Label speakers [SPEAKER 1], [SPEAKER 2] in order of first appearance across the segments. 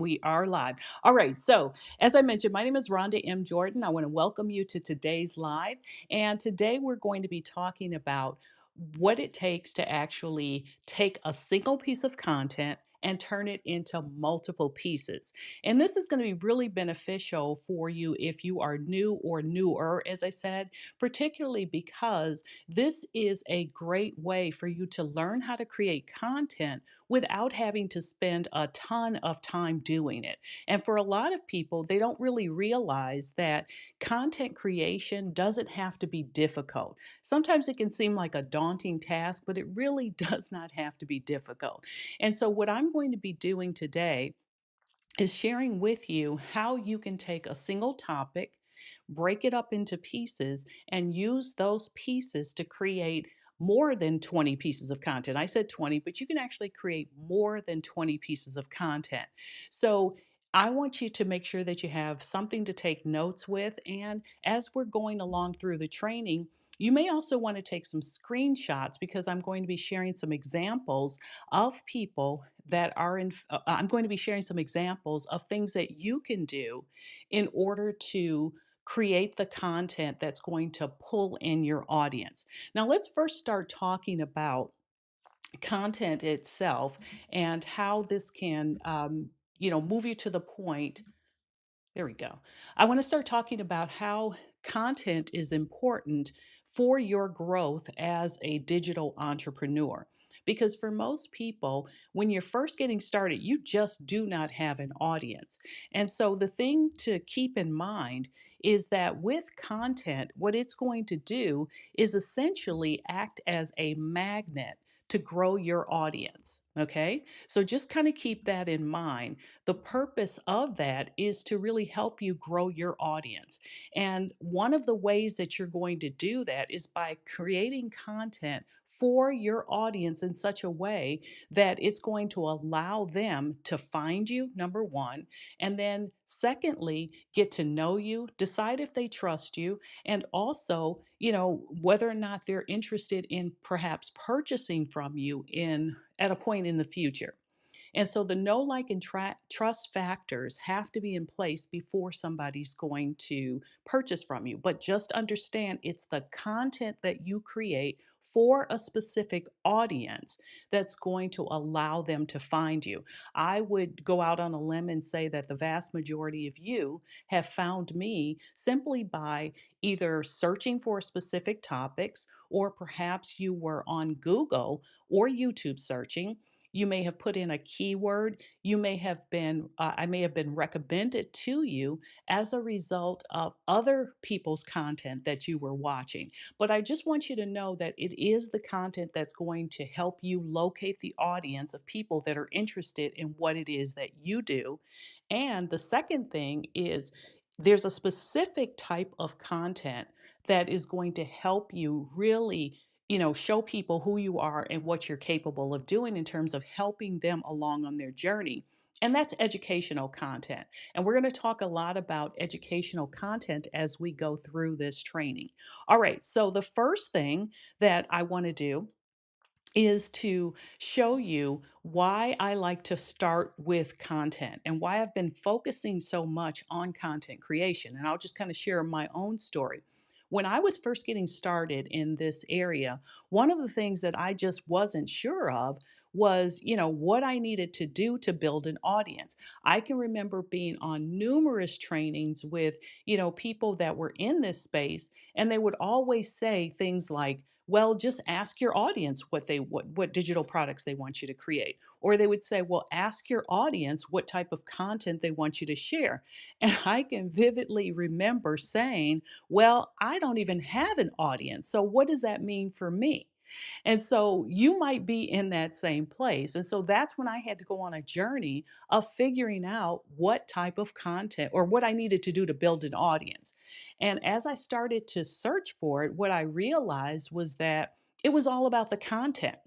[SPEAKER 1] We are live. All right. So, as I mentioned, my name is Rhonda M. Jordan. I want to welcome you to today's live. And today we're going to be talking about what it takes to actually take a single piece of content and turn it into multiple pieces. And this is going to be really beneficial for you if you are new or newer, as I said, particularly because this is a great way for you to learn how to create content without having to spend a ton of time doing it. And for a lot of people, they don't really realize that content creation doesn't have to be difficult. Sometimes it can seem like a daunting task, but it really does not have to be difficult. And so, what I'm going to be doing today is sharing with you how you can take a single topic, break it up into pieces, and use those pieces to create more than 20 pieces of content. I said 20, but you can actually create more than 20 pieces of content. So I want you to make sure that you have something to take notes with. And as we're going along through the training, you may also want to take some screenshots because I'm going to be sharing some examples of people that are I'm going to be sharing some examples of things that you can do in order to create the content that's going to pull in your audience. Now, let's first start talking about content itself and how this can, move you to the point. There we go. I want to start talking about how content is important for your growth as a digital entrepreneur. Because for most people, when you're first getting started, you just do not have an audience. And so the thing to keep in mind is that with content, what it's going to do is essentially act as a magnet to grow your audience. Okay. So just kind of keep that in mind. The purpose of that is to really help you grow your audience. And one of the ways that you're going to do that is by creating content for your audience in such a way that it's going to allow them to find you, number one, and then secondly, get to know you, decide if they trust you, and also, whether or not they're interested in perhaps purchasing from you in at a point in the future. And so the know, like, and trust factors have to be in place before somebody's going to purchase from you. But just understand it's the content that you create for a specific audience that's going to allow them to find you. I would go out on a limb and say that the vast majority of you have found me simply by either searching for specific topics, or perhaps you were on Google or YouTube searching. You may have put in a keyword. I may have been recommended to you as a result of other people's content that you were watching. But I just want you to know that it is the content that's going to help you locate the audience of people that are interested in what it is that you do. And the second thing is there's a specific type of content that is going to help you really, show people who you are and what you're capable of doing in terms of helping them along on their journey. And that's educational content. And we're going to talk a lot about educational content as we go through this training. All right. So, the first thing that I want to do is to show you why I like to start with content and why I've been focusing so much on content creation. And I'll just kind of share my own story. When I was first getting started in this area, one of the things that I just wasn't sure of was, what I needed to do to build an audience. I can remember being on numerous trainings with, people that were in this space, and they would always say things like, well, just ask your audience what digital products they want you to create. Or they would say, well, ask your audience what type of content they want you to share. And I can vividly remember saying, well, I don't even have an audience. So what does that mean for me? And so you might be in that same place. And so that's when I had to go on a journey of figuring out what type of content or what I needed to do to build an audience. And as I started to search for it, what I realized was that it was all about the content.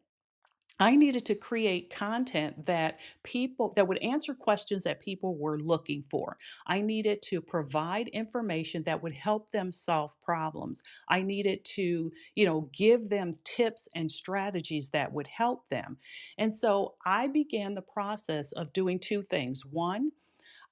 [SPEAKER 1] I needed to create content that would answer questions that people were looking for. I needed to provide information that would help them solve problems. I needed to, give them tips and strategies that would help them. And so I began the process of doing two things. One,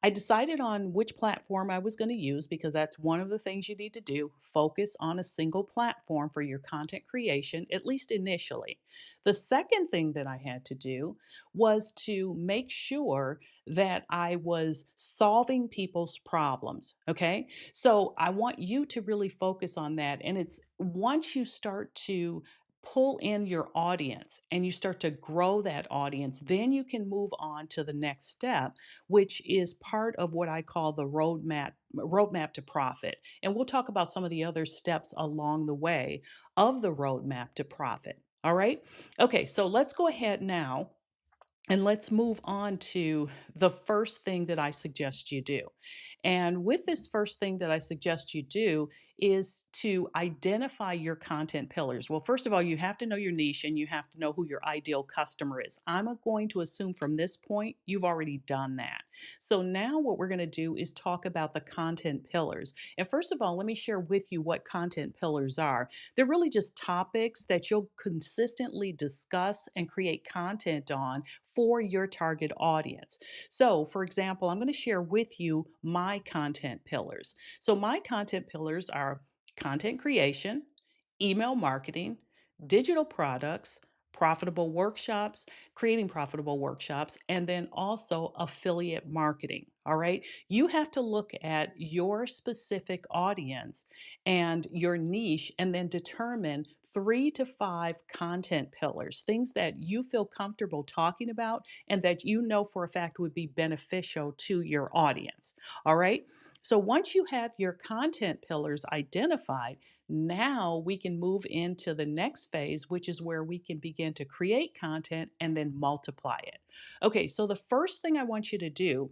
[SPEAKER 1] I decided on which platform I was going to use because that's one of the things you need to do. Focus on a single platform for your content creation, at least initially. The second thing that I had to do was to make sure that I was solving people's problems. Okay. So I want you to really focus on that. And it's once you start to pull in your audience and you start to grow that audience, then you can move on to the next step, which is part of what I call the roadmap to profit. And we'll talk about some of the other steps along the way of the roadmap to profit. All right. Okay, so let's go ahead now and let's move on to the first thing that I suggest you do. And with this first thing that I suggest you do is to identify your content pillars. Well, first of all, you have to know your niche and you have to know who your ideal customer is. I'm going to assume from this point you've already done that. So now what we're going to do is talk about the content pillars. And first of all, let me share with you what content pillars are. They're really just topics that you'll consistently discuss and create content on for your target audience. So, for example, I'm going to share with you my content pillars. So, my content pillars are content creation, email marketing, digital products, profitable workshops, creating profitable workshops, and then also affiliate marketing. All right. You have to look at your specific audience and your niche and then determine 3 to 5 content pillars, things that you feel comfortable talking about and that you know for a fact would be beneficial to your audience. All right. So once you have your content pillars identified, now we can move into the next phase, which is where we can begin to create content and then multiply it. Okay, so the first thing I want you to do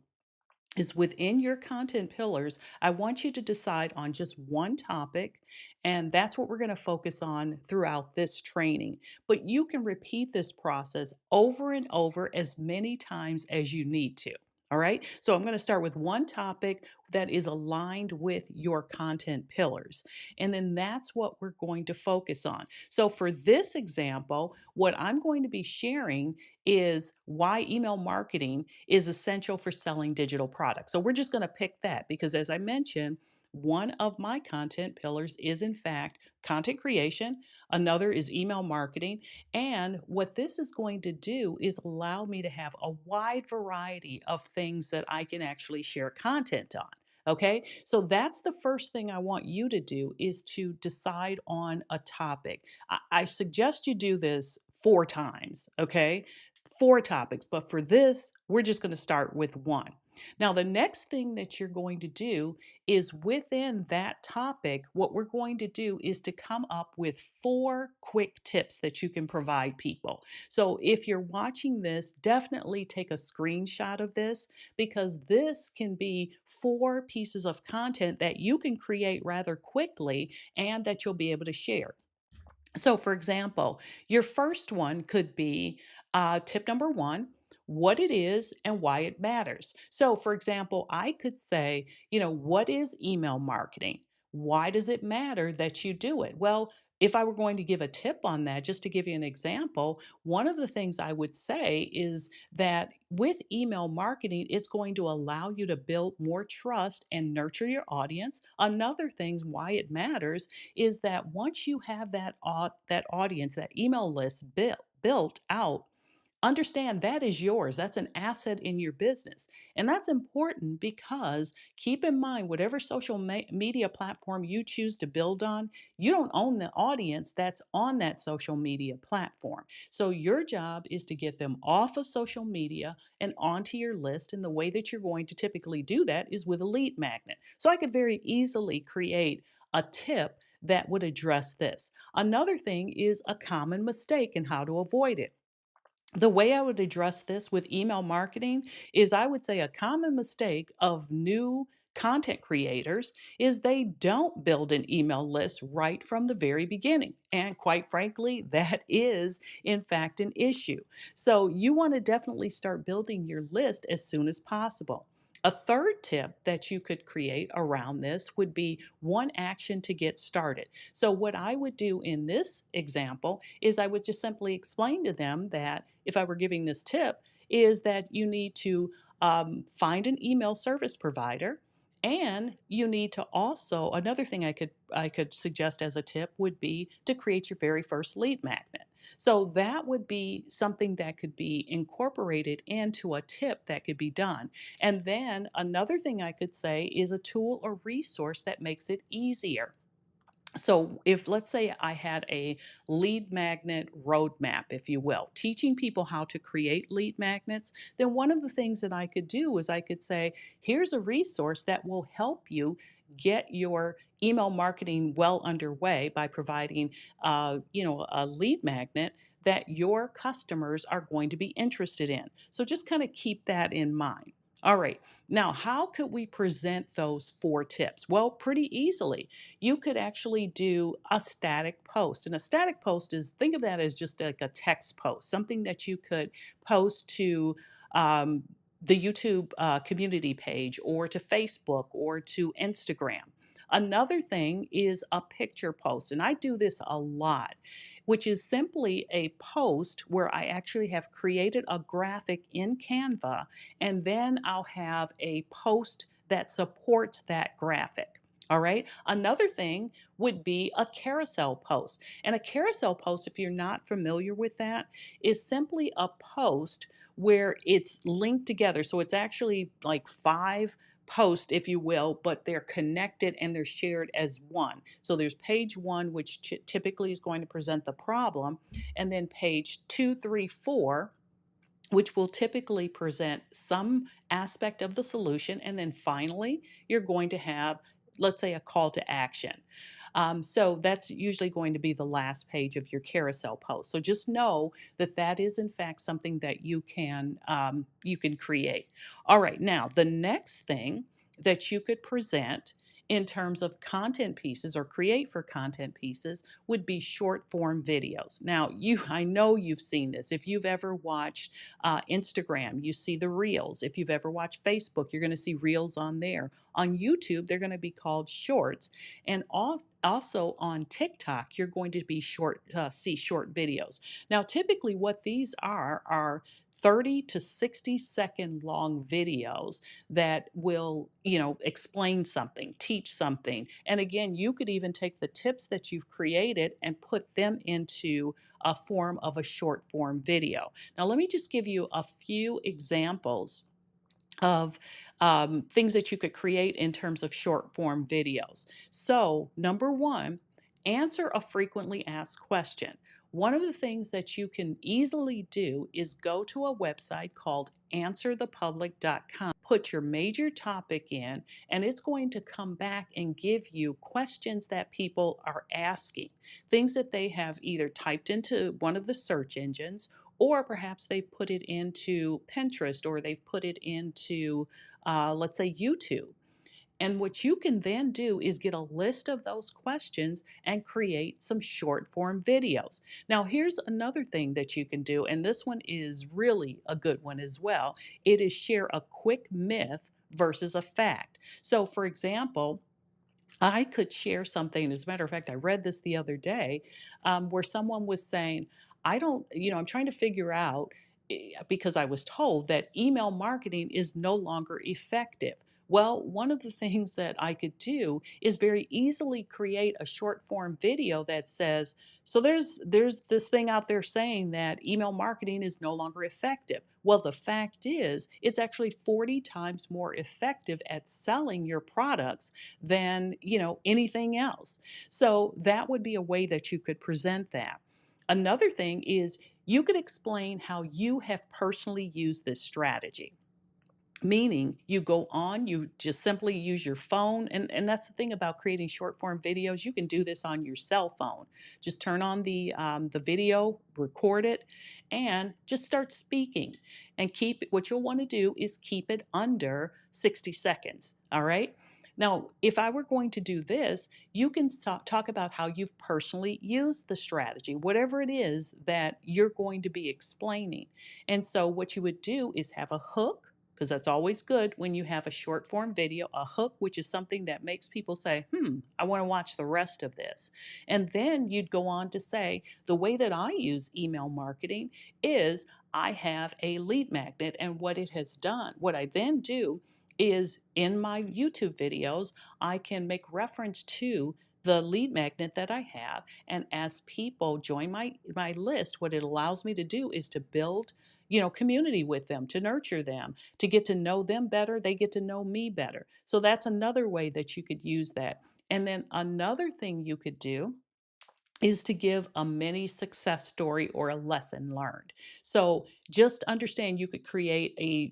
[SPEAKER 1] is within your content pillars, I want you to decide on just one topic, and that's what we're going to focus on throughout this training. But you can repeat this process over and over as many times as you need to. All right. So I'm going to start with one topic that is aligned with your content pillars. And then that's what we're going to focus on. So for this example, what I'm going to be sharing is why email marketing is essential for selling digital products. So we're just going to pick that because, as I mentioned, one of my content pillars is, in fact, content creation. Another is email marketing. And what this is going to do is allow me to have a wide variety of things that I can actually share content on. Okay, so that's the first thing I want you to do is to decide on a topic. I suggest you do this 4 times. Okay, 4 topics, but for this, we're just going to start with one. Now, the next thing that you're going to do is within that topic, what we're going to do is to come up with 4 quick tips that you can provide people. So, if you're watching this, definitely take a screenshot of this because this can be 4 pieces of content that you can create rather quickly and that you'll be able to share. So, for example, your first one could be tip number one, what it is and why it matters. So, for example, I could say, what is email marketing? Why does it matter that you do it? Well, if I were going to give a tip on that, just to give you an example, one of the things I would say is that with email marketing, it's going to allow you to build more trust and nurture your audience. Another thing why it matters is that once you have that audience, that email list built out, understand that is yours. That's an asset in your business. And that's important because keep in mind, whatever social media platform you choose to build on, you don't own the audience that's on that social media platform. So your job is to get them off of social media and onto your list. And the way that you're going to typically do that is with a lead magnet. So I could very easily create a tip that would address this. Another thing is a common mistake and how to avoid it. The way I would address this with email marketing is I would say a common mistake of new content creators is they don't build an email list right from the very beginning. And quite frankly, that is, in fact, an issue. So you want to definitely start building your list as soon as possible. A third tip that you could create around this would be one action to get started. So, what I would do in this example is I would just simply explain to them that if I were giving this tip, is that you need to find an email service provider, and you need to also, another thing I could suggest as a tip would be to create your very first lead magnet. So that would be something that could be incorporated into a tip that could be done. And then another thing I could say is a tool or resource that makes it easier. So, if let's say I had a lead magnet roadmap, if you will, teaching people how to create lead magnets, then one of the things that I could do is I could say, here's a resource that will help you get your email marketing well underway by providing, a lead magnet that your customers are going to be interested in. So, just kind of keep that in mind. All right. Now, how could we present those four tips? Well, pretty easily. You could actually do a static post. And a static post is, think of that as just like a text post, something that you could post to um, the YouTube community page or to Facebook or to Instagram. Another thing is a picture post, and I do this a lot, which is simply a post where I actually have created a graphic in Canva, and then I'll have a post that supports that graphic. All right. Another thing would be a carousel post. And a carousel post, if you're not familiar with that, is simply a post where it's linked together. So it's actually like five posts, if you will, but they're connected and they're shared as one. So there's page one, which typically is going to present the problem, and then page two, three, four, which will typically present some aspect of the solution. And then finally, you're going to have, let's say, a call to action. So that's usually going to be the last page of your carousel post. So just know that that is in fact something that you can create. All right, now the next thing that you could present in terms of content pieces or create for content pieces would be short form videos. Now, I know you've seen this. If you've ever watched Instagram, you see the reels. If you've ever watched Facebook, you're going to see reels on there. On YouTube, they're going to be called shorts. And also on TikTok, you're going to be see short videos. Now, typically, what these are 30 to 60-second long videos that will, explain something, teach something. And again, you could even take the tips that you've created and put them into a form of a short form video. Now, let me just give you a few examples of things that you could create in terms of short form videos. So, number one, answer a frequently asked question. One of the things that you can easily do is go to a website called answerthepublic.com, put your major topic in, and it's going to come back and give you questions that people are asking, things that they have either typed into one of the search engines, or perhaps they put it into Pinterest, or they've put it into, let's say, YouTube. And what you can then do is get a list of those questions and create some short form videos. Now, here's another thing that you can do, and this one is really a good one as well. It is share a quick myth versus a fact. So, for example, I could share something. As a matter of fact, I read this the other day where someone was saying, I don't, I'm trying to figure out because I was told that email marketing is no longer effective. Well, one of the things that I could do is very easily create a short form video that says, so there's this thing out there saying that email marketing is no longer effective. Well, the fact is, it's actually 40 times more effective at selling your products than, anything else. So that would be a way that you could present that. Another thing is you could explain how you have personally used this strategy. Meaning, you go on, you just simply use your phone. And that's the thing about creating short form videos. You can do this on your cell phone. Just turn on the video, record it, and just start speaking. And what you'll want to do is keep it under 60 seconds. All right. Now, if I were going to do this, you can talk about how you've personally used the strategy, whatever it is that you're going to be explaining. And so, what you would do is have a hook, because that's always good when you have a short form video, a hook, which is something that makes people say, I want to watch the rest of this. And then you'd go on to say, the way that I use email marketing is I have a lead magnet. And what it has done, what I then do is in my YouTube videos, I can make reference to the lead magnet that I have. And as people join my list, what it allows me to do is to build, community with them, to nurture them, to get to know them better. They get to know me better. So that's another way that you could use that. And then another thing you could do is to give a mini success story or a lesson learned. So just understand you could create a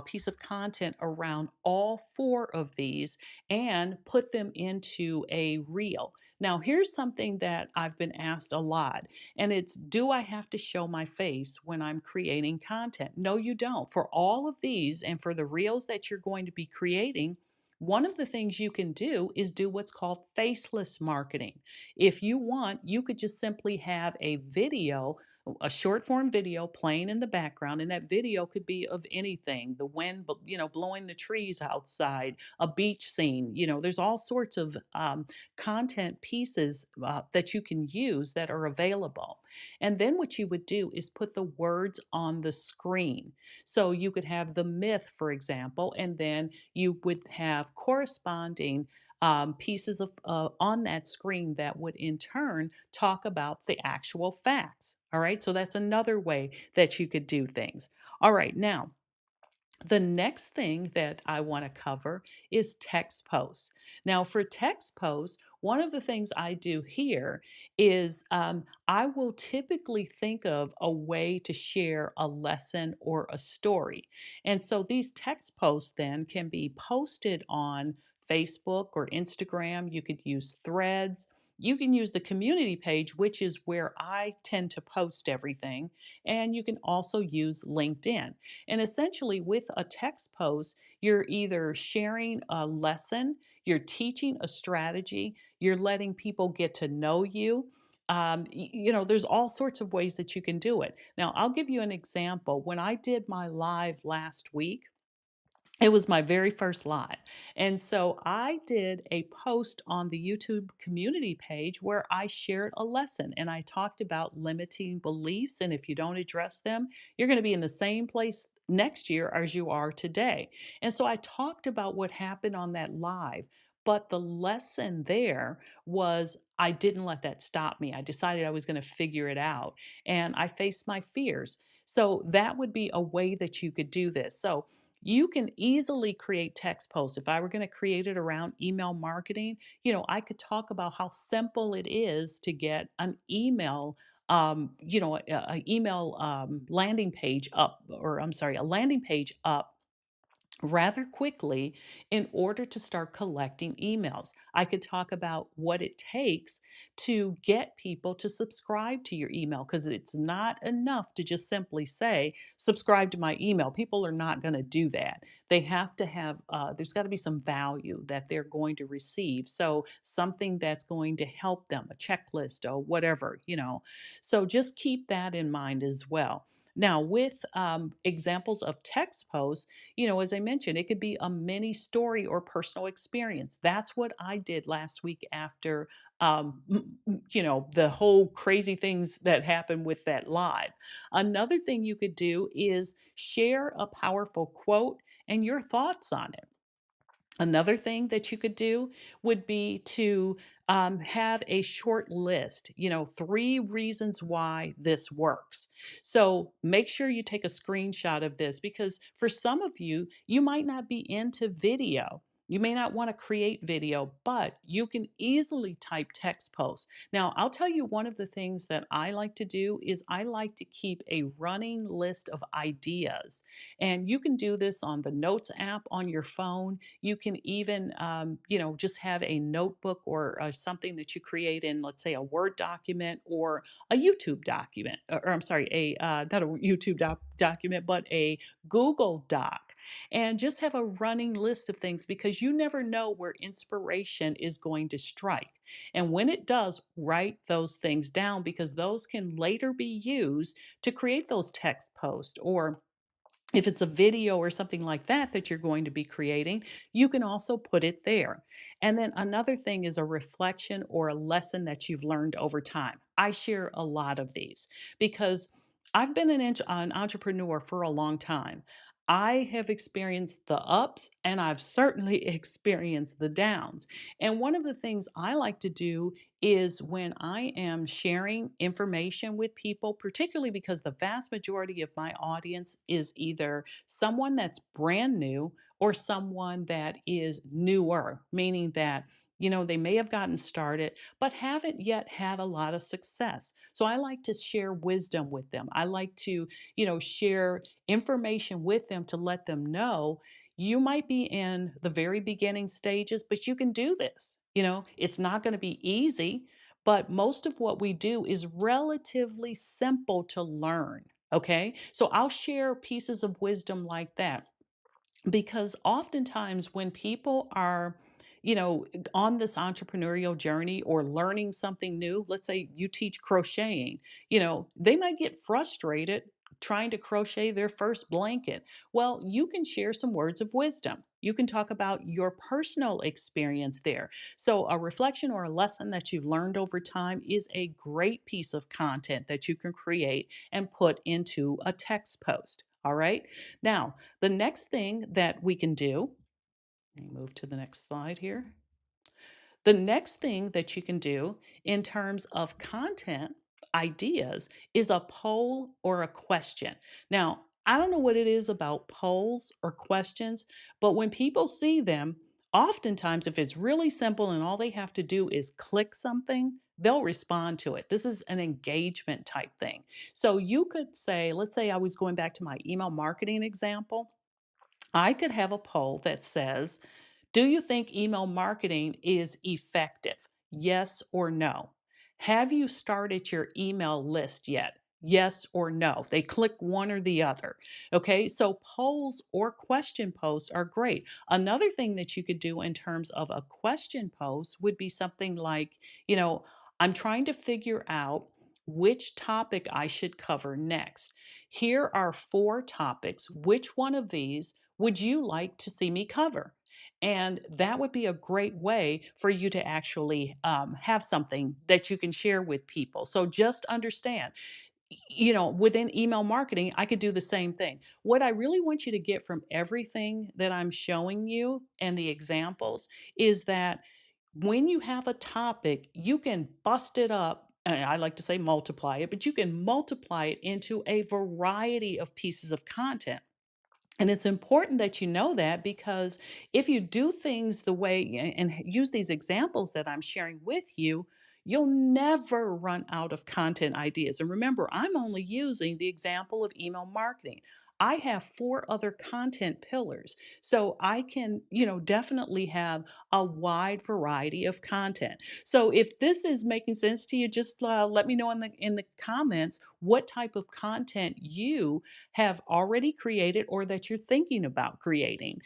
[SPEAKER 1] piece of content around all four of these and put them into a reel. Now, here's something that I've been asked a lot, and it's, do I have to show my face when I'm creating content? No, you don't. For all of these and for the reels that you're going to be creating, one of the things you can do is do what's called faceless marketing. If you want, you could just simply have a video, a short form video playing in the background, and that video could be of anything, the wind, blowing the trees outside, a beach scene. There's all sorts of content pieces that you can use that are available. And then what you would do is put the words on the screen. So you could have the myth, for example, and then you would have corresponding pieces of on that screen that would in turn talk about the actual facts. All right, so that's another way that you could do things. All right, now the next thing that I want to cover is text posts. Now, for text posts, one of the things I do here is I will typically think of a way to share a lesson or a story. And so these text posts then can be posted on Facebook or Instagram. You could use threads. You can use the community page, which is where I tend to post everything. And you can also use LinkedIn. And essentially, with a text post, you're either sharing a lesson, you're teaching a strategy, you're letting people get to know you. There's all sorts of ways that you can do it. Now, I'll give you an example. When I did my live last week, it was my very first live. And so I did a post on the YouTube community page where I shared a lesson and I talked about limiting beliefs. And if you don't address them, you're going to be in the same place next year as you are today. And so I talked about what happened on that live. But the lesson there was I didn't let that stop me. I decided I was going to figure it out and I faced my fears. So that would be a way that you could do this. So you can easily create text posts. If I were going to create it around email marketing, I could talk about how simple it is to get an email, a email landing page up, or I'm sorry, a landing page up rather quickly in order to start collecting emails. I could talk about what it takes to get people to subscribe to your email because it's not enough to just simply say, subscribe to my email. People are not going to do that. They have to have, there's got to be some value that they're going to receive. So, something that's going to help them, a checklist or whatever. So, just keep that in mind as well. Now, with examples of text posts, as I mentioned, it could be a mini story or personal experience. That's what I did last week after, the whole crazy things that happened with that live. Another thing you could do is share a powerful quote and your thoughts on it. Another thing that you could do would be to have a short list, 3 reasons why this works. So make sure you take a screenshot of this because for some of you, you might not be into video. You may not want to create video, but you can easily type text posts. Now, I'll tell you one of the things that I like to do is I like to keep a running list of ideas. And you can do this on the Notes app on your phone. You can even, just have a notebook or something that you create in, let's say, a Word document or a YouTube document, or I'm sorry, a not a YouTube document, but a Google Doc, and just have a running list of things because you never know where inspiration is going to strike. And when it does, write those things down because those can later be used to create those text posts, or if it's a video or something like that that you're going to be creating, you can also put it there. And then another thing is a reflection or a lesson that you've learned over time. I share a lot of these because I've been an entrepreneur for a long time. I have experienced the ups and I've certainly experienced the downs. And one of the things I like to do is when I am sharing information with people, particularly because the vast majority of my audience is either someone that's brand new or someone that is newer, meaning that they may have gotten started, but haven't yet had a lot of success. So I like to share wisdom with them. I like to, share information with them to let them know you might be in the very beginning stages, but you can do this. It's not going to be easy, but most of what we do is relatively simple to learn. Okay. So I'll share pieces of wisdom like that because oftentimes when people are on this entrepreneurial journey or learning something new, let's say you teach crocheting, they might get frustrated trying to crochet their first blanket. Well, you can share some words of wisdom. You can talk about your personal experience there. So a reflection or a lesson that you've learned over time is a great piece of content that you can create and put into a text post. All right. Now, the next thing that we can do, let me move to the next slide here. The next thing that you can do in terms of content ideas is a poll or a question. Now, I don't know what it is about polls or questions, but when people see them, oftentimes if it's really simple and all they have to do is click something, they'll respond to it. This is an engagement type thing. So you could say, let's say I was going back to my email marketing example. I could have a poll that says, do you think email marketing is effective? Yes or no? Have you started your email list yet? Yes or no? They click one or the other. Okay, so polls or question posts are great. Another thing that you could do in terms of a question post would be something like, I'm trying to figure out which topic I should cover next. Here are four topics. Which one of these would you like to see me cover? And that would be a great way for you to actually have something that you can share with people. So just understand, within email marketing, I could do the same thing. What I really want you to get from everything that I'm showing you and the examples is that when you have a topic, you can bust it up. And I like to say multiply it, but you can multiply it into a variety of pieces of content. And it's important that you know that because if you do things the way and use these examples that I'm sharing with you, you'll never run out of content ideas. And remember, I'm only using the example of email marketing. I have four other content pillars. So I can, definitely have a wide variety of content. So if this is making sense to you, just let me know in the comments what type of content you have already created or that you're thinking about creating.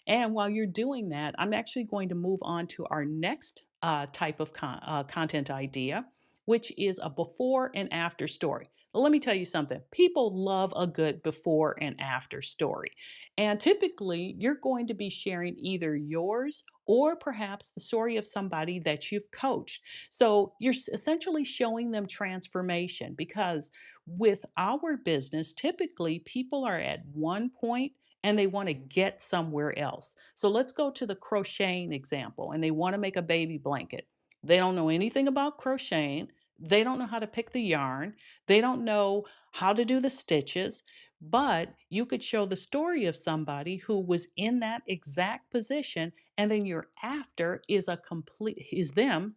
[SPEAKER 1] And while you're doing that, I'm actually going to move on to our next type of content idea, which is a before and after story. Well, let me tell you something. People love a good before and after story. And typically, you're going to be sharing either yours or perhaps the story of somebody that you've coached. So you're essentially showing them transformation because with our business, typically people are at one point and they want to get somewhere else. So let's go to the crocheting example and they want to make a baby blanket. They don't know anything about crocheting. They don't know how to pick the yarn. They don't know how to do the stitches. But you could show the story of somebody who was in that exact position, and then your after is them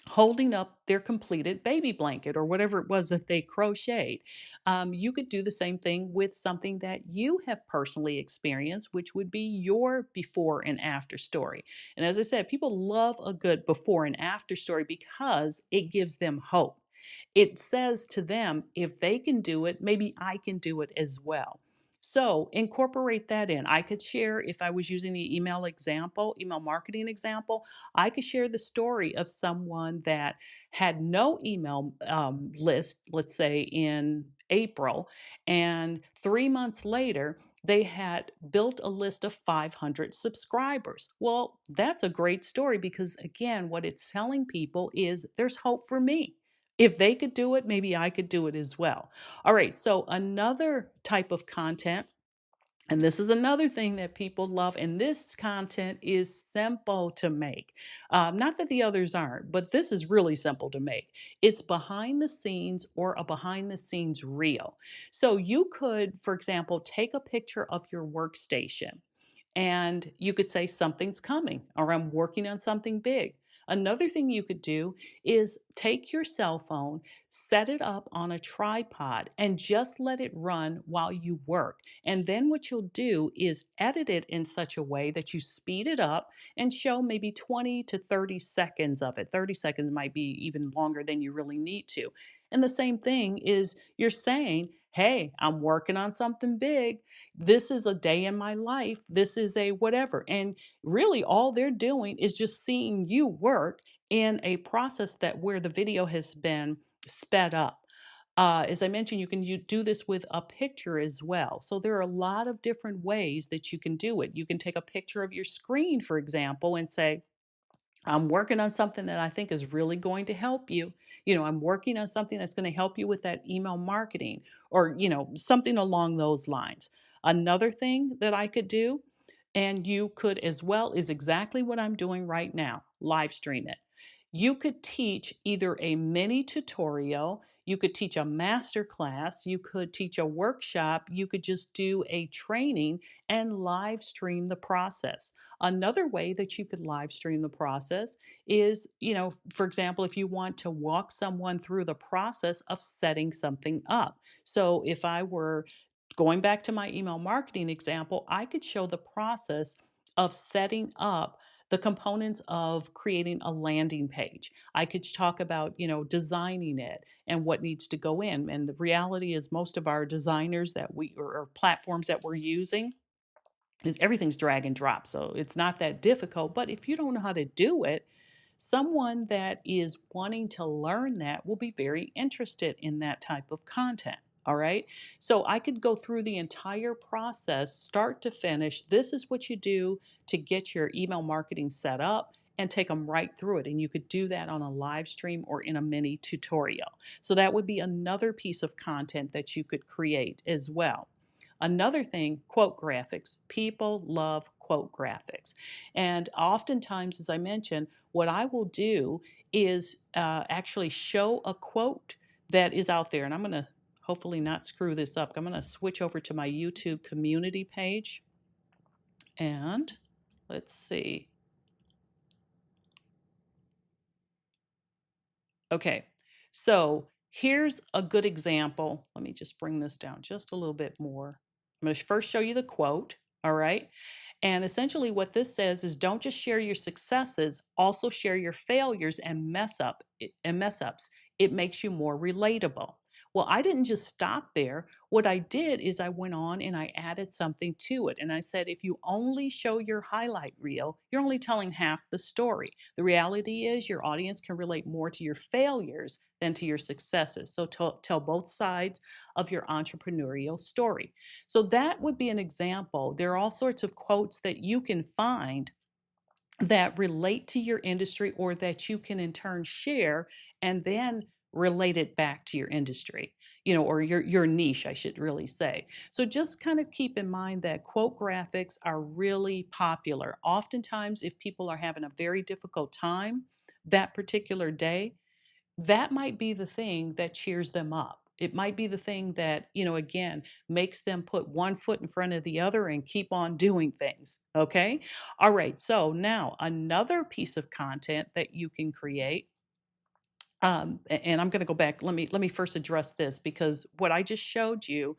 [SPEAKER 1] holding up their completed baby blanket or whatever it was that they crocheted. You could do the same thing with something that you have personally experienced, which would be your before and after story. And as I said, people love a good before and after story because it gives them hope. It says to them, if they can do it, maybe I can do it as well. So incorporate that in. I could share, if I was using the email example, email marketing example, I could share the story of someone that had no email list, let's say in April, and 3 months later, they had built a list of 500 subscribers. Well, that's a great story because, again, what it's telling people is there's hope for me. If they could do it, maybe I could do it as well. All right, so another type of content, and this is another thing that people love, and this content is simple to make. Not that the others aren't, but this is really simple to make. It's behind the scenes or a behind the scenes reel. So you could, for example, take a picture of your workstation and you could say something's coming or I'm working on something big. Another thing you could do is take your cell phone, set it up on a tripod, and just let it run while you work. And then what you'll do is edit it in such a way that you speed it up and show maybe 20 to 30 seconds of it. 30 seconds might be even longer than you really need to. And the same thing is you're saying, hey, I'm working on something big. This is a day in my life. This is a whatever. And really, all they're doing is just seeing you work in a process that where the video has been sped up. As I mentioned, you do this with a picture as well. So there are a lot of different ways that you can do it. You can take a picture of your screen, for example, and say, I'm working on something that I think is really going to help you. I'm working on something that's going to help you with that email marketing or, something along those lines. Another thing that I could do, and you could as well, is exactly what I'm doing right now, live stream it. You could teach either a mini tutorial, you could teach a master class, you could teach a workshop, you could just do a training and live stream the process. Another way that you could live stream the process is, for example, if you want to walk someone through the process of setting something up. So if I were going back to my email marketing example, I could show the process of setting up the components of creating a landing page. I could talk about, designing it and what needs to go in. And the reality is most of our designers that or platforms that we're using, is everything's drag and drop. So it's not that difficult. But if you don't know how to do it, someone that is wanting to learn that will be very interested in that type of content. All right. So I could go through the entire process, start to finish. This is what you do to get your email marketing set up and take them right through it. And you could do that on a live stream or in a mini tutorial. So that would be another piece of content that you could create as well. Another thing, quote graphics. People love quote graphics. And oftentimes, as I mentioned, what I will do is actually show a quote that is out there. And I'm going to hopefully not screw this up. I'm going to switch over to my YouTube community page. And let's see. Okay, so here's a good example. Let me just bring this down just a little bit more. I'm going to first show you the quote. All right. And essentially, what this says is don't just share your successes, also share your failures and mess ups. It makes you more relatable. Well, I didn't just stop there. What I did is I went on and I added something to it. And I said, if you only show your highlight reel, you're only telling half the story. The reality is your audience can relate more to your failures than to your successes. So tell both sides of your entrepreneurial story. So that would be an example. There are all sorts of quotes that you can find that relate to your industry or that you can in turn share and then relate it back to your industry, or your niche, I should really say. So just kind of keep in mind that quote graphics are really popular. Oftentimes, if people are having a very difficult time that particular day, that might be the thing that cheers them up. It might be the thing that, again, makes them put one foot in front of the other and keep on doing things. Okay. All right. So now another piece of content that you can create. And I'm going to go back. Let me first address this because what I just showed you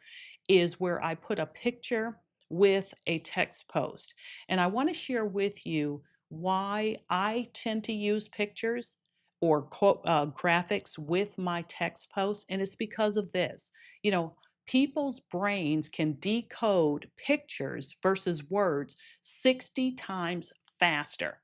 [SPEAKER 1] is where I put a picture with a text post. And I want to share with you why I tend to use pictures. or graphics with my text posts, and it's because of this. You know, people's brains can decode pictures versus words 60 times faster.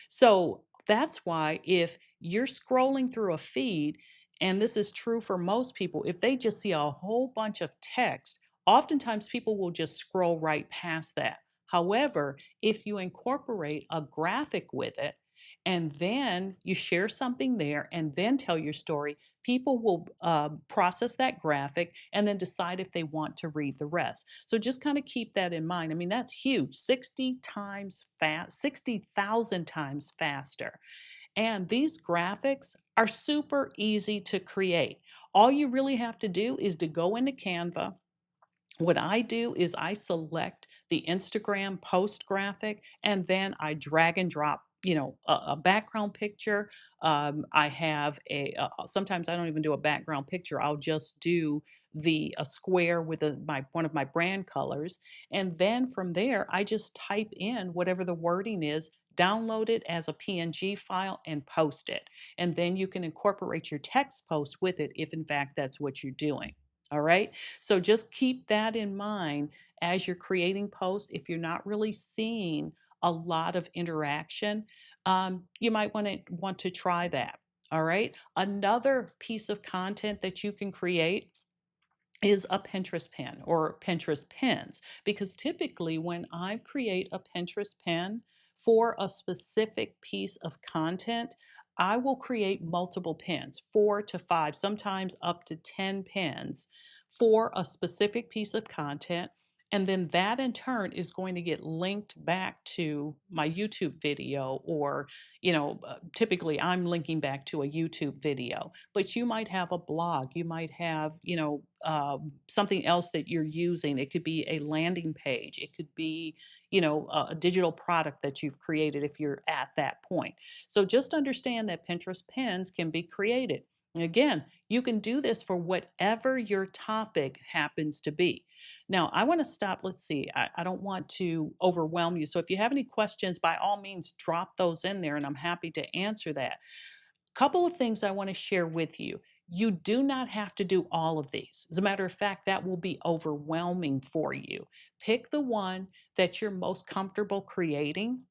[SPEAKER 1] So that's why if you're scrolling through a feed, and this is true for most people, if they just see a whole bunch of text, oftentimes people will just scroll right past that. However, if you incorporate a graphic with it, and then you share something there and then tell your story, people will process that graphic and then decide if they want to read the rest. So just kind of keep that in mind. I mean, that's huge. 60 times fast, 60,000 times faster. And these graphics are super easy to create. All you really have to do is to go into Canva. What I do is I select the Instagram post graphic and then I drag and drop, a background picture. I have sometimes I don't even do a background picture. I'll just do the a square with my one of my brand colors, and then from there I just type in whatever the wording is, download it as a PNG file, and post it. And then you can incorporate your text post with it if in fact that's what you're doing. All right. So just keep that in mind as you're creating posts. If you're not really seeing a lot of interaction, you might want to try that. All right. Another piece of content that you can create is a Pinterest pin or Pinterest pins. Because typically, when I create a Pinterest pin for a specific piece of content, I will create multiple pins, 4 to 5, sometimes up to 10 pins for a specific piece of content. And then that in turn is going to get linked back to my YouTube video, or, typically I'm linking back to a YouTube video, but you might have a blog, you might have, something else that you're using. It could be a landing page, it could be, a digital product that you've created if you're at that point. So just understand that Pinterest pins can be created. Again, you can do this for whatever your topic happens to be. Now, I want to stop. Let's see. I don't want to overwhelm you. So, if you have any questions, by all means, drop those in there and I'm happy to answer that. Couple of things I want to share with you. You do not have to do all of these. As a matter of fact, that will be overwhelming for you. Pick the one that you're most comfortable creating.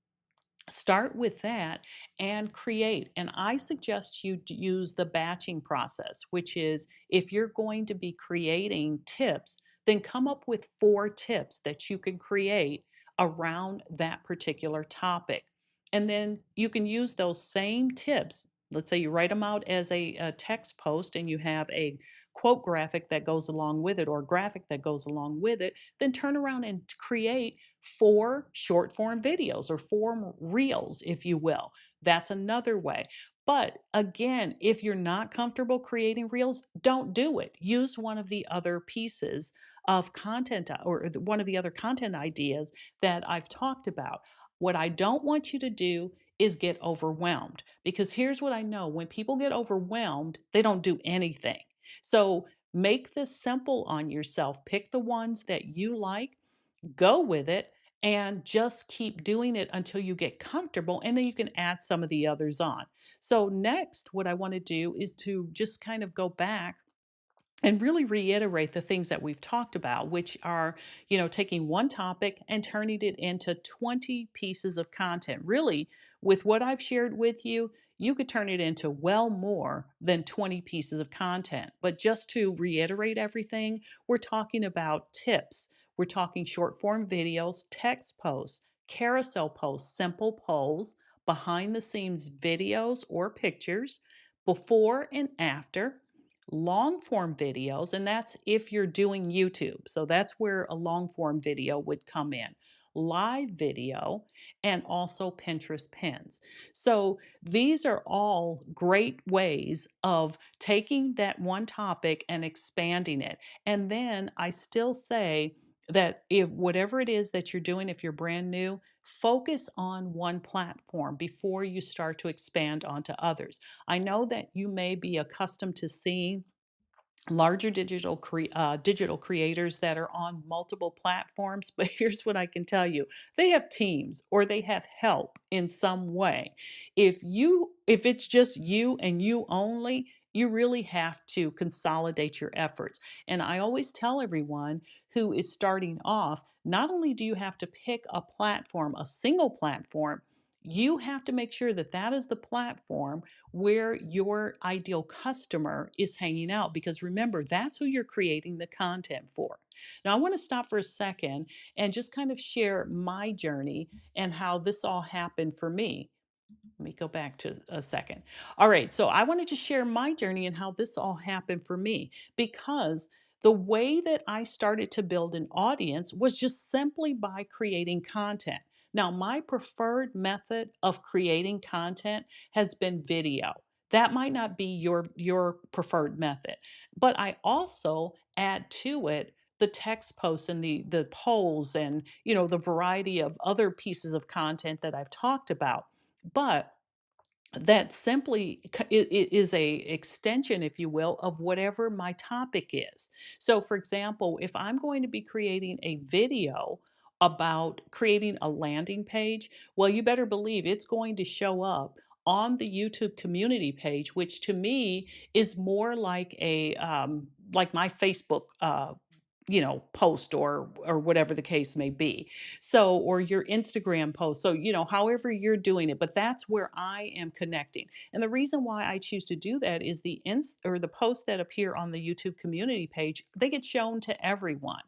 [SPEAKER 1] Start with that and create. And I suggest you use the batching process, which is if you're going to be creating tips, then come up with 4 tips that you can create around that particular topic. And then you can use those same tips. Let's say you write them out as a text post and you have a quote graphic that goes along with it or a graphic that goes along with it, then turn around and create 4 short form videos or form reels, if you will. That's another way. But again, if you're not comfortable creating reels, don't do it. Use one of the other pieces of content or one of the other content ideas that I've talked about. What I don't want you to do is get overwhelmed, because here's what I know: when people get overwhelmed, they don't do anything. So make this simple on yourself. Pick the ones that you like, go with it, and just keep doing it until you get comfortable, and then you can add some of the others on. So next, what I want to do is to just kind of go back and really reiterate the things that we've talked about, which are, taking one topic and turning it into 20 pieces of content. Really, with what I've shared with you, you could turn it into well more than 20 pieces of content. But just to reiterate everything, we're talking about tips, we're talking short form videos, text posts, carousel posts, simple polls, behind the scenes videos or pictures, before and after, long form videos, and that's if you're doing YouTube. So that's where a long form video would come in. Live video, and also Pinterest pins. So these are all great ways of taking that one topic and expanding it. And then I still say that if whatever it is that you're doing, if you're brand new, focus on one platform before you start to expand onto others. I know that you may be accustomed to seeing larger digital creators that are on multiple platforms. But here's what I can tell you: they have teams or they have help in some way. If it's just you and you only, you really have to consolidate your efforts. And I always tell everyone who is starting off, not only do you have to pick a platform, a single platform, you have to make sure that that is the platform where your ideal customer is hanging out, because remember, that's who you're creating the content for. Now, I want to stop for a second and just kind of share my journey and how this all happened for me. Let me go back to a second. All right. So I wanted to share my journey and how this all happened for me, because the way that I started to build an audience was just simply by creating content. Now, my preferred method of creating content has been video. That might not be your preferred method, but I also add to it the text posts and the polls and the variety of other pieces of content that I've talked about. But that simply is a extension, if you will, of whatever my topic is. So for example, if I'm going to be creating a video about creating a landing page, well, you better believe it's going to show up on the YouTube community page, which to me is more like my Facebook post or whatever the case may be. So, or your Instagram post. So, however you're doing it, but that's where I am connecting. And the reason why I choose to do that is the posts that appear on the YouTube community page, they get shown to everyone.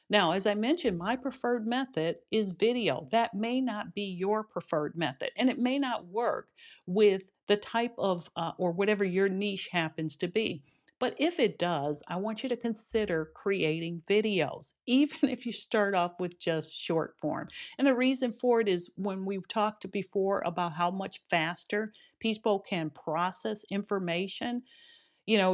[SPEAKER 1] Now, as I mentioned, my preferred method is video. That may not be your preferred method, and it may not work with the type of or whatever your niche happens to be. But if it does, I want you to consider creating videos, even if you start off with just short form. And the reason for it is when we talked before about how much faster people can process information,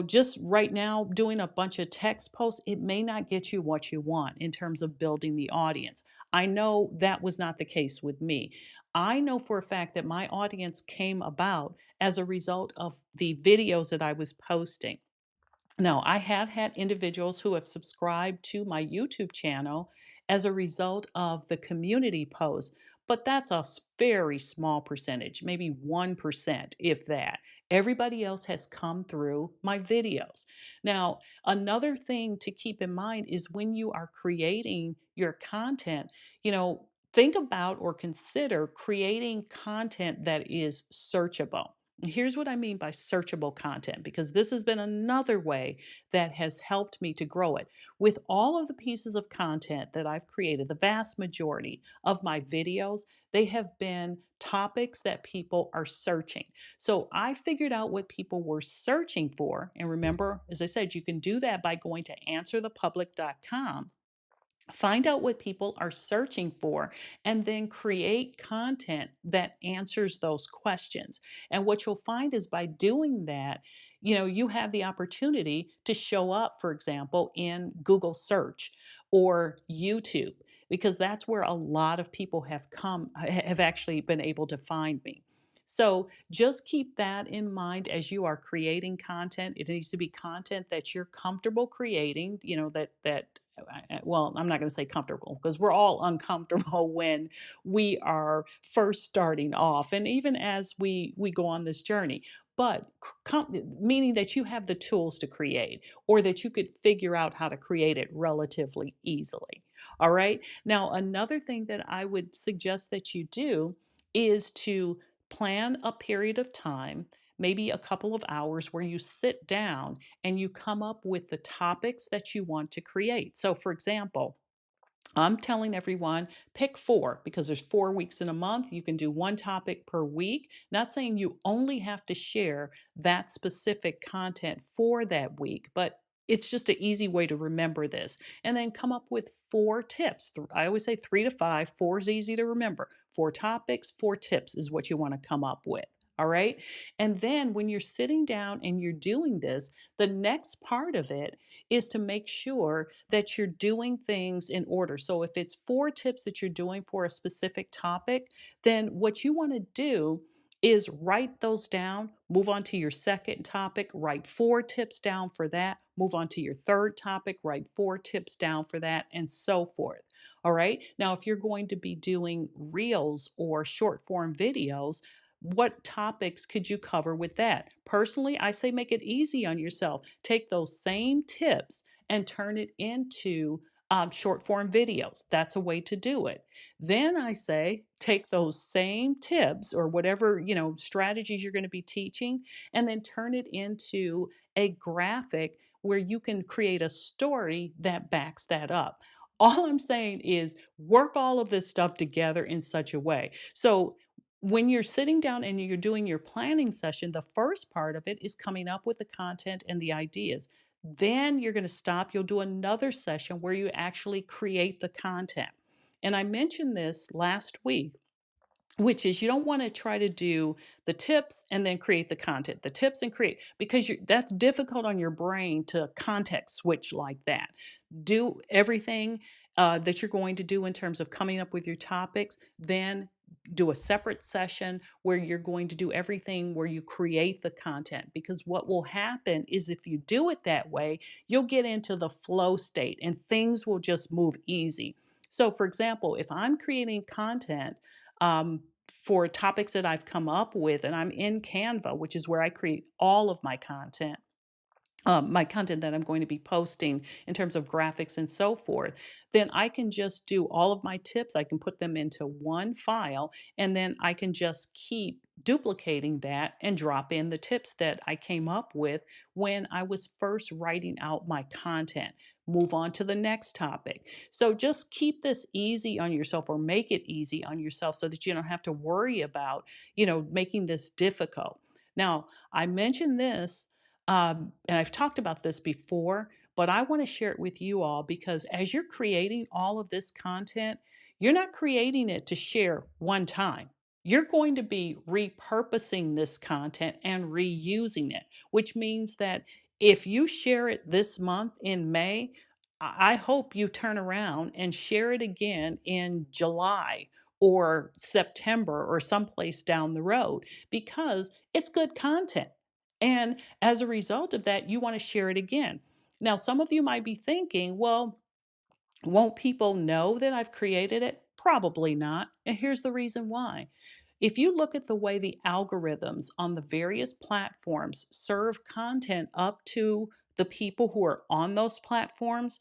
[SPEAKER 1] just right now doing a bunch of text posts, it may not get you what you want in terms of building the audience. I know that was not the case with me. I know for a fact that my audience came about as a result of the videos that I was posting. Now, I have had individuals who have subscribed to my YouTube channel as a result of the community posts, but that's a very small percentage, maybe 1%, if that. Everybody else has come through my videos. Now, another thing to keep in mind is when you are creating your content, think about or consider creating content that is searchable. Here's what I mean by searchable content, because this has been another way that has helped me to grow it. With all of the pieces of content that I've created, the vast majority of my videos, they have been topics that people are searching. So I figured out what people were searching for. And remember, as I said, you can do that by going to answerthepublic.com. Find out what people are searching for and then create content that answers those questions. And what you'll find is by doing that, you have the opportunity to show up, for example, in Google search or YouTube, because that's where a lot of people have actually been able to find me. So just keep that in mind as you are creating content. It needs to be content that you're comfortable creating, well, I'm not going to say comfortable, because we're all uncomfortable when we are first starting off, and even as we go on this journey. But meaning that you have the tools to create, or that you could figure out how to create it relatively easily. All right. Now, another thing that I would suggest that you do is to plan a period of time, maybe a couple of hours, where you sit down and you come up with the topics that you want to create. So, for example, I'm telling everyone pick four, because there's 4 weeks in a month. You can do one topic per week. Not saying you only have to share that specific content for that week, but it's just an easy way to remember this. And then come up with 4 tips. I always say 3 to 5. Four is easy to remember. 4 topics, 4 tips is what you want to come up with. All right. And then when you're sitting down and you're doing this, the next part of it is to make sure that you're doing things in order. So if it's 4 tips that you're doing for a specific topic, then what you want to do is write those down, move on to your second topic, write 4 tips down for that, move on to your third topic, write 4 tips down for that, and so forth. All right. Now, if you're going to be doing reels or short form videos, what topics could you cover with that? Personally, I say make it easy on yourself. Take those same tips and turn it into short form videos. That's a way to do it. Then I say take those same tips or whatever, strategies you're going to be teaching and then turn it into a graphic where you can create a story that backs that up. All I'm saying is work all of this stuff together in such a way. So when you're sitting down and you're doing your planning session, the first part of it is coming up with the content and the ideas. Then you're going to stop. You'll do another session where you actually create the content. And I mentioned this last week, which is you don't want to try to do the tips and then create the content, the tips and create, because that's difficult on your brain to context switch like that. Do everything that you're going to do in terms of coming up with your topics, then do a separate session where you're going to do everything where you create the content. Because what will happen is if you do it that way, you'll get into the flow state and things will just move easy. So, for example, if I'm creating content, for topics that I've come up with, and I'm in Canva, which is where I create all of my content that I'm going to be posting in terms of graphics and so forth, then I can just do all of my tips. I can put them into one file and then I can just keep duplicating that and drop in the tips that I came up with when I was first writing out my content. Move on to the next topic. So just keep this easy on yourself or make it easy on yourself so that you don't have to worry about, making this difficult. Now, I mentioned this and I've talked about this before, but I want to share it with you all because as you're creating all of this content, you're not creating it to share one time. You're going to be repurposing this content and reusing it, which means that if you share it this month in May, I hope you turn around and share it again in July or September or someplace down the road because it's good content. And as a result of that, you want to share it again. Now, some of you might be thinking, well, won't people know that I've created it? Probably not. And here's the reason why. If you look at the way the algorithms on the various platforms serve content up to the people who are on those platforms,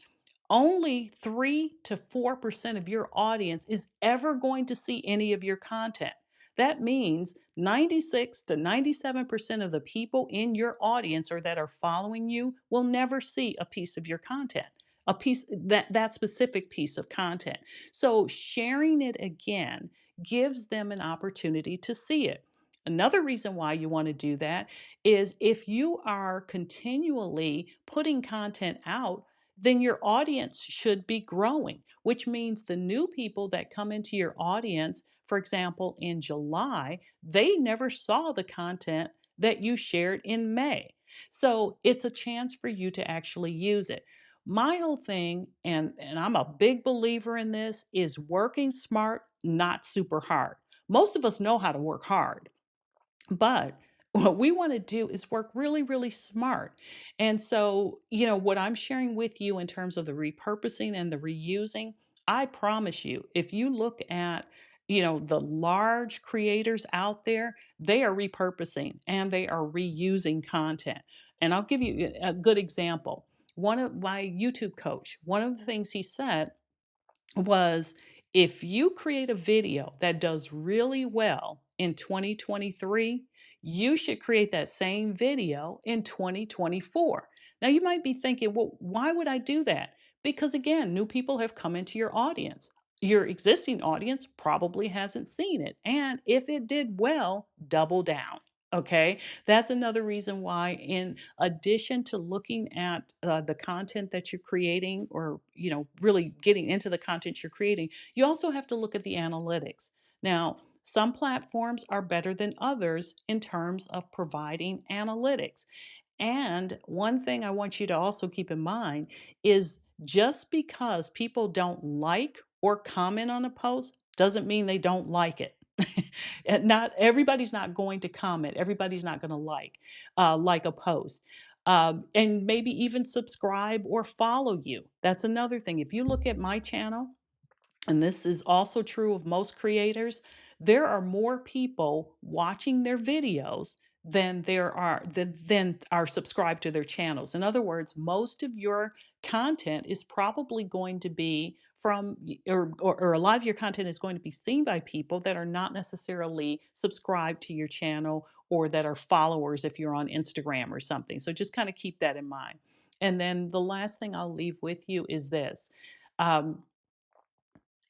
[SPEAKER 1] only 3 to 4% of your audience is ever going to see any of your content. That means 96 to 97% of the people in your audience or that are following you will never see a piece of your content, a piece that specific piece of content. So sharing it again gives them an opportunity to see it. Another reason why you want to do that is if you are continually putting content out, then your audience should be growing, which means the new people that come into your audience, for example, in July, they never saw the content that you shared in May. So it's a chance for you to actually use it. My whole thing, and I'm a big believer in this, is working smart, not super hard. Most of us know how to work hard. But what we want to do is work really, really smart. And so, what I'm sharing with you in terms of the repurposing and the reusing, I promise you, if you look at, the large creators out there, they are repurposing and they are reusing content. And I'll give you a good example. One of my YouTube coach, one of the things he said was if you create a video that does really well in 2023, you should create that same video in 2024. Now, you might be thinking, well, why would I do that? Because again, new people have come into your audience. Your existing audience probably hasn't seen it. And if it did well, double down. Okay. That's another reason why, in addition to looking at the content that you're creating or, really getting into the content you're creating, you also have to look at the analytics. Now, some platforms are better than others in terms of providing analytics. And one thing I want you to also keep in mind is just because people don't like or comment on a post doesn't mean they don't like it. And not everybody's not going to comment. Everybody's not going to like a post. And maybe even subscribe or follow you. That's another thing. If you look at my channel, and this is also true of most creators, there are more people watching their videos than are subscribed to their channels. In other words, most of your content is probably going to be or a lot of your content is going to be seen by people that are not necessarily subscribed to your channel or that are followers if you're on Instagram or something. So just kind of keep that in mind. And then the last thing I'll leave with you is this. Um,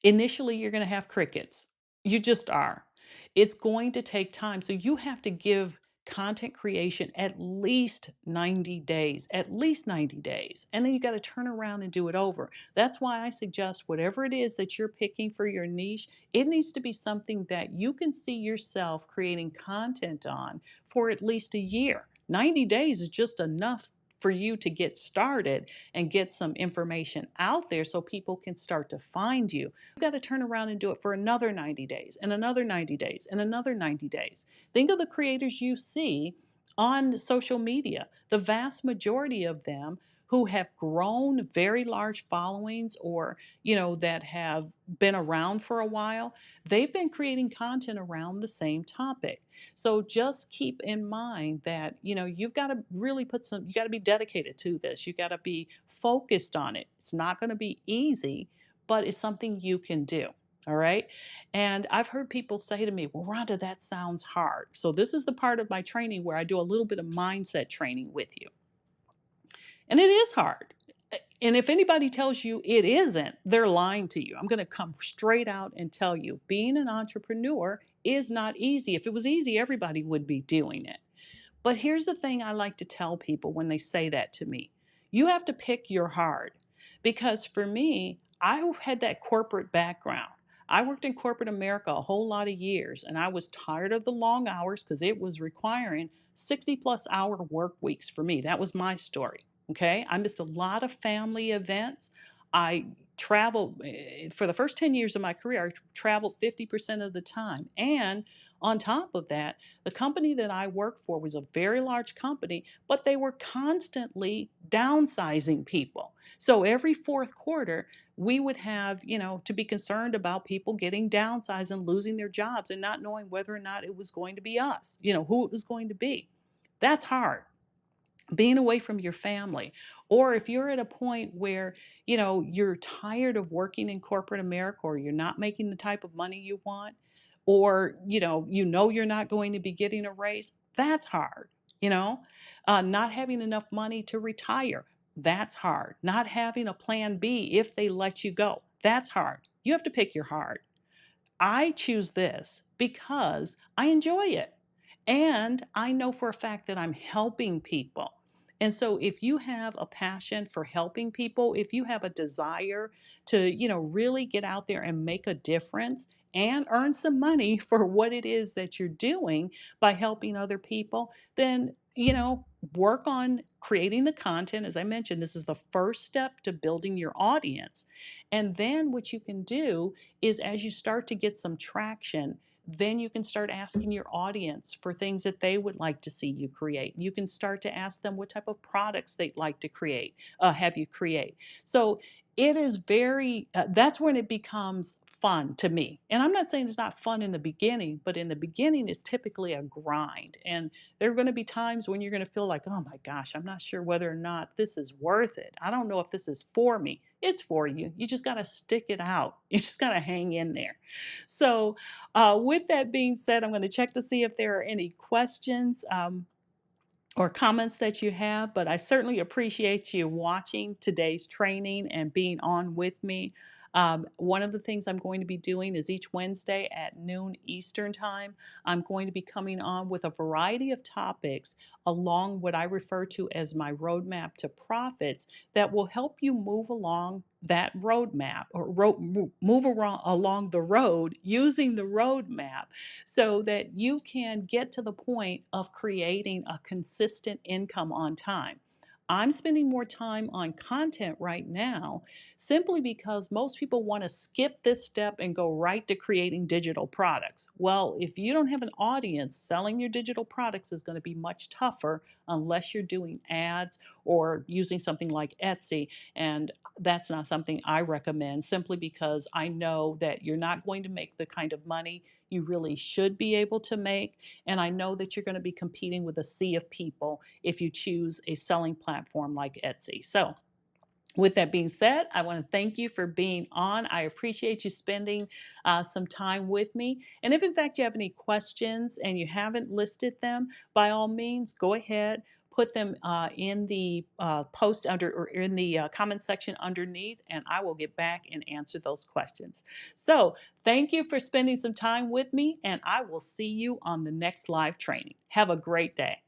[SPEAKER 1] Initially, you're gonna have crickets. You just are. It's going to take time. So you have to give content creation at least 90 days, at least 90 days. And then you got to turn around and do it over. That's why I suggest whatever it is that you're picking for your niche, it needs to be something that you can see yourself creating content on for at least a year. 90 days is just enough for you to get started and get some information out there so people can start to find you. You've got to turn around and do it for another 90 days and another 90 days and another 90 days. Think of the creators you see on social media. The vast majority of them who have grown very large followings or, that have been around for a while, they've been creating content around the same topic. So just keep in mind that, you've got to really you got to be dedicated to this. You got to be focused on it. It's not going to be easy, but it's something you can do. All right. And I've heard people say to me, well, Rhonda, that sounds hard. So this is the part of my training where I do a little bit of mindset training with you. And it is hard. And if anybody tells you it isn't, they're lying to you. I'm going to come straight out and tell you being an entrepreneur is not easy. If it was easy, everybody would be doing it. But here's the thing I like to tell people when they say that to me: you have to pick your hard. Because for me, I had that corporate background. I worked in corporate America a whole lot of years, and I was tired of the long hours because it was requiring 60+ hour work weeks for me. That was my story. Okay. I missed a lot of family events. I traveled for the first 10 years of my career, I traveled 50% of the time. And on top of that, the company that I worked for was a very large company, but they were constantly downsizing people. So every fourth quarter, we would have, to be concerned about people getting downsized and losing their jobs and not knowing whether or not it was going to be us, who it was going to be. That's hard, being away from your family. Or if you're at a point where you're tired of working in corporate America, or you're not making the type of money you want, or you know you're not going to be getting a raise, that's hard. Not having enough money to retire, that's hard. Not having a plan B if they let you go, that's hard. You have to pick your heart. I choose this because I enjoy it. And I know for a fact that I'm helping people. And so if you have a passion for helping people, if you have a desire to, really get out there and make a difference and earn some money for what it is that you're doing by helping other people, then, work on creating the content. As I mentioned, this is the first step to building your audience. And then what you can do is, as you start to get some traction, then you can start asking your audience for things that they would like to see you create. You can start to ask them what type of products they'd like to have you create. So it is that's when it becomes fun to me. And I'm not saying it's not fun in the beginning, but in the beginning, it's typically a grind. And there are going to be times when you're going to feel like, oh my gosh, I'm not sure whether or not this is worth it. I don't know if this is for me. It's for you. You just got to stick it out. You just got to hang in there. So, with that being said, I'm going to check to see if there are any questions. Or comments that you have, but I certainly appreciate you watching today's training and being on with me. One of the things I'm going to be doing is each Wednesday at noon Eastern Time, I'm going to be coming on with a variety of topics along what I refer to as my roadmap to profits that will help you move along that roadmap, or move along the road using the roadmap, so that you can get to the point of creating a consistent income on time. I'm spending more time on content right now simply because most people want to skip this step and go right to creating digital products. Well, if you don't have an audience, selling your digital products is going to be much tougher unless you're doing ads or using something like Etsy. And that's not something I recommend simply because I know that you're not going to make the kind of money you really should be able to make. And I know that you're going to be competing with a sea of people if you choose a selling platform like Etsy. So, with that being said, I want to thank you for being on. I appreciate you spending some time with me. And if, in fact, you have any questions and you haven't listed them, by all means, go ahead. Put them in the post under or in the comment section underneath, and I will get back and answer those questions. So, thank you for spending some time with me, and I will see you on the next live training. Have a great day.